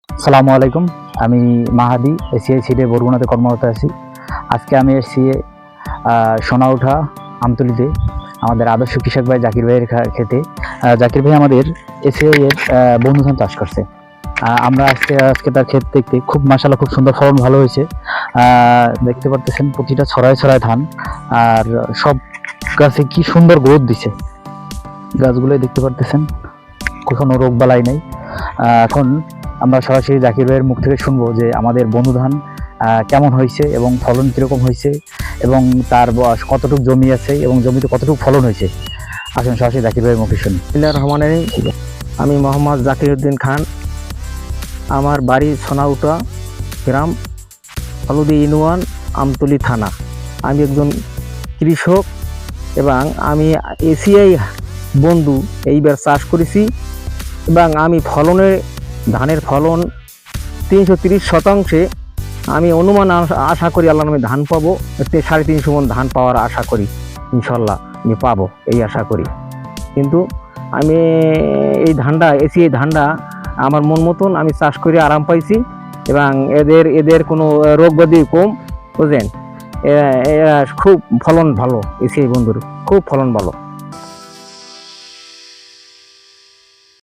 আসসালামু আলাইকুম। আমি মাহাদি এসিআই সিডে বরগুনাতে কর্মরত আছি। আজকে আমি এসেছি সোনাউঠা আমতলিতে আমাদের আদর্শ কৃষক ভাই জাকির ভাইয়ের খেতে। জাকির ভাই আমাদের এসিআই এর বন্ধুধান চাষ করছে। আমরা আজকে তার ক্ষেত দেখতে খুব মাশাআল্লাহ খুব সুন্দর ফলন ভালো হয়েছে। দেখতে পারতেছেন প্রতিটা ছড়ায় ছড়ায় ধান, আর সব গাছে কি সুন্দর গ্রোথ দিছে। গাছগুলোই দেখতে পারতেছেন কোনো রোগ বালাই নেই। এখন আমরা সরাসরি জাকির ভাইয়ের মুখ থেকে শুনবো যে আমাদের বন্ধু ধান কেমন হয়েছে এবং ফলন কীরকম হয়েছে এবং তার বয়স কতটুকু জমি আছে এবং জমিতে কতটুকু ফলন হয়েছে। আসুন সরাসরি জাকির ভাইয়ের মুখে শুনি। বিসমিল্লাহির রহমানির রহিম। আমি মোহাম্মদ জাকির উদ্দিন খান। আমার বাড়ি সোনাউটা গ্রাম, হলদি ইউনিয়ন, আমতলী থানা। আমি একজন কৃষক এবং আমি এসিআই বন্ধু এইবার চাষ করেছি এবং আমি ধানের ফলন 330 আমি অনুমান আশা করি আল্লাহর নামে ধান পাবো। 350 মণ ধান পাওয়ার আশা করি, ইনশাল্লাহ আমি পাবো এই আশা করি। কিন্তু আমি এই ধানটা আমার মন মতন আমি চাষ করে আরাম পাইছি এবং এদের কোনো রোগ ব্যাধি কম, বুঝলেন। খুব ফলন ভালো, এসিআই বন্ধুর খুব ফলন ভালো।